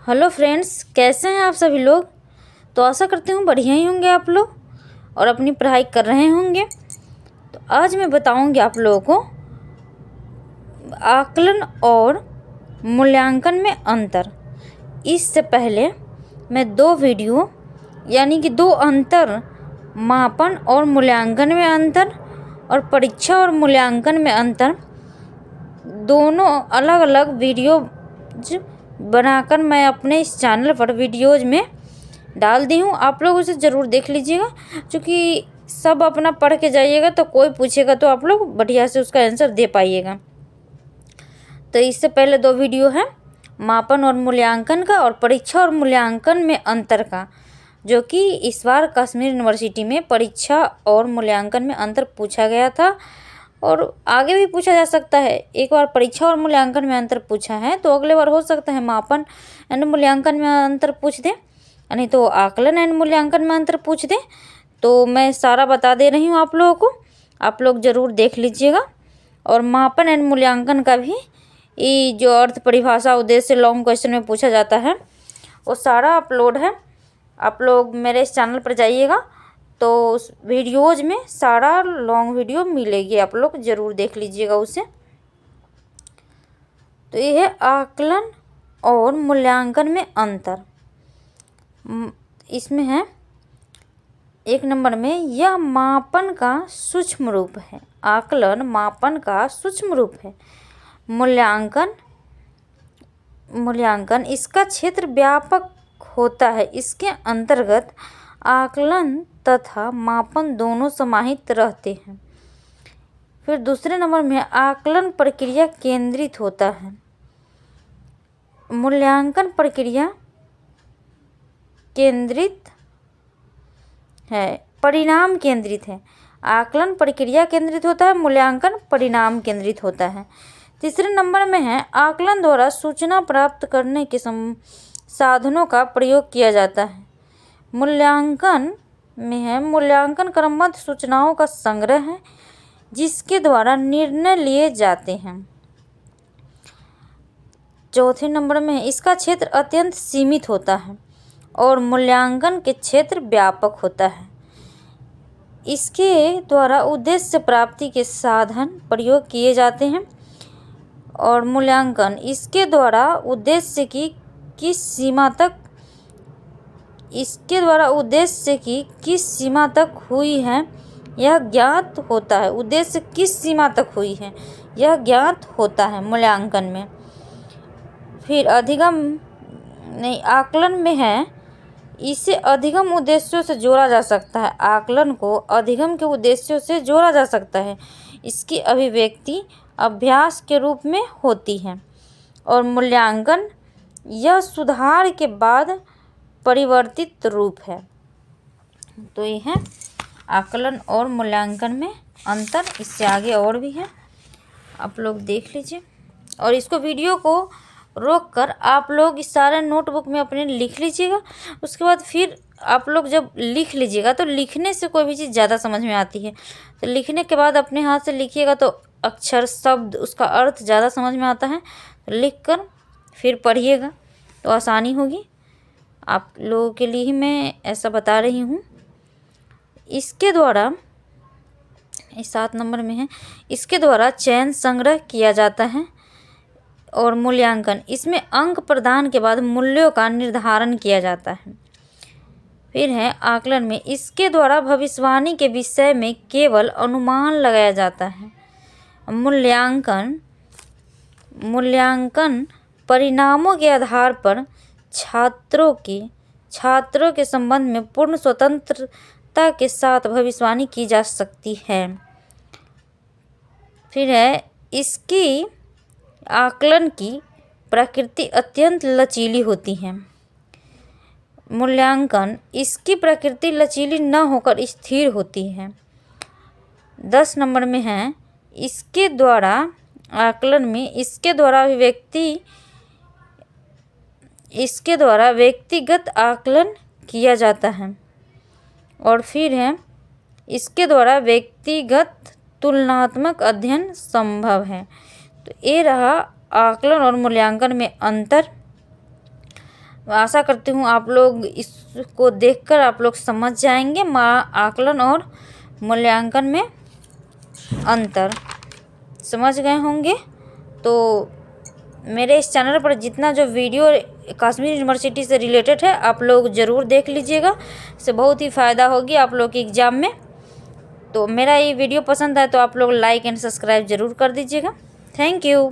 Hello friends, कैसे हैं आप सभी लोग। तो आशा करती हूँ बढ़िया ही होंगे आप लोग और अपनी पढ़ाई कर रहे होंगे। तो आज मैं बताऊँगी आप लोगों को आकलन और मूल्यांकन में अंतर। इससे पहले मैं दो वीडियो यानी कि दो अंतर, मापन और मूल्यांकन में अंतर और परीक्षा और मूल्यांकन में अंतर, दोनों अलग अलग वीडियो बनाकर मैं अपने इस चैनल पर वीडियोज़ में डाल दी हूँ। आप लोग उसे ज़रूर देख लीजिएगा, क्योंकि सब अपना पढ़ के जाइएगा तो कोई पूछेगा तो आप लोग बढ़िया से उसका आंसर दे पाइएगा। तो इससे पहले दो वीडियो हैं, मापन और मूल्यांकन का और परीक्षा और मूल्यांकन में अंतर का, जो कि इस बार कश्मीर यूनिवर्सिटी में परीक्षा और मूल्यांकन में अंतर पूछा गया था और आगे भी पूछा जा सकता है। एक बार परीक्षा और मूल्यांकन में अंतर पूछा है तो अगले बार हो सकता है मापन एंड मूल्यांकन में अंतर पूछ दें, नहीं तो आकलन एंड मूल्यांकन में अंतर पूछ दें। तो मैं सारा बता दे रही हूँ आप लोगों को, आप लोग ज़रूर देख लीजिएगा। और मापन एंड मूल्यांकन का भी ये जो अर्थ, परिभाषा, उद्देश्य लॉन्ग क्वेश्चन में पूछा जाता है वो सारा अपलोड है। आप लोग मेरे इस चैनल पर जाइएगा तो उस वीडियोज़ में सारा लॉन्ग वीडियो मिलेगी, आप लोग ज़रूर देख लीजिएगा उसे। तो ये है आकलन और मूल्यांकन में अंतर। इसमें है एक नंबर में, यह मापन का सूक्ष्म रूप है। आकलन मापन का सूक्ष्म रूप है। मूल्यांकन इसका क्षेत्र व्यापक होता है। इसके अंतर्गत आकलन तथा मापन दोनों समाहित रहते हैं। फिर दूसरे नंबर में आकलन प्रक्रिया केंद्रित होता है, मूल्यांकन प्रक्रिया केंद्रित है, परिणाम केंद्रित है। आकलन प्रक्रिया केंद्रित होता है, मूल्यांकन परिणाम केंद्रित होता है। तीसरे नंबर में है, आकलन द्वारा सूचना प्राप्त करने के साधनों का प्रयोग किया जाता है। मूल्यांकन में है, मूल्यांकन क्रमबद्ध सूचनाओं का संग्रह है जिसके द्वारा निर्णय लिए जाते हैं। चौथे नंबर में है, इसका क्षेत्र अत्यंत सीमित होता है और मूल्यांकन के क्षेत्र व्यापक होता है। इसके द्वारा उद्देश्य प्राप्ति के साधन प्रयोग किए जाते हैं और मूल्यांकन इसके द्वारा उद्देश्य की किस सीमा तक हुई है यह ज्ञात होता है। उद्देश्य किस सीमा तक हुई है यह ज्ञात होता है मूल्यांकन में। फिर आकलन में है, इसे अधिगम उद्देश्यों से जोड़ा जा सकता है। आकलन को अधिगम के उद्देश्यों से जोड़ा जा सकता है। इसकी अभिव्यक्ति अभ्यास के रूप में होती है और मूल्यांकन यह सुधार के बाद परिवर्तित रूप है। तो ये है आकलन और मूल्यांकन में अंतर। इससे आगे और भी है, आप लोग देख लीजिए और इसको वीडियो को रोक कर आप लोग इस सारे नोटबुक में अपने लिख लीजिएगा। उसके बाद फिर आप लोग जब लिख लीजिएगा तो लिखने से कोई भी चीज़ ज़्यादा समझ में आती है। तो लिखने के बाद अपने हाथ से लिखिएगा तो अक्षर, शब्द, उसका अर्थ ज़्यादा समझ में आता है। तो लिख कर फिर पढ़िएगा तो आसानी होगी। आप लोगों के लिए ही मैं ऐसा बता रही हूँ। इसके द्वारा, इस 7 नंबर में है, इसके द्वारा चयन संग्रह किया जाता है और मूल्यांकन इसमें अंक प्रदान के बाद मूल्यों का निर्धारण किया जाता है। फिर है आकलन में, इसके द्वारा भविष्यवाणी के विषय में केवल अनुमान लगाया जाता है। मूल्यांकन परिणामों के आधार पर छात्रों के संबंध में पूर्ण स्वतंत्रता के साथ भविष्यवाणी की जा सकती है। फिर है, इसकी आकलन की प्रकृति अत्यंत लचीली होती है। मूल्यांकन इसकी प्रकृति लचीली न होकर स्थिर होती है। 10 नंबर में है, इसके द्वारा आकलन में इसके द्वारा व्यक्तिगत आकलन किया जाता है और फिर है, इसके द्वारा व्यक्तिगत तुलनात्मक अध्ययन संभव है। तो ये रहा आकलन और मूल्यांकन में अंतर। आशा करती हूँ आप लोग इसको देखकर आप लोग समझ जाएंगे आकलन और मूल्यांकन में अंतर समझ गए होंगे। तो मेरे इस चैनल पर जितना जो वीडियो कश्मीर यूनिवर्सिटी से रिलेटेड है आप लोग ज़रूर देख लीजिएगा, इससे बहुत ही फ़ायदा होगी आप लोग के एग्ज़ाम में। तो मेरा ये वीडियो पसंद आए तो आप लोग लाइक एंड सब्सक्राइब ज़रूर कर दीजिएगा। Thank you.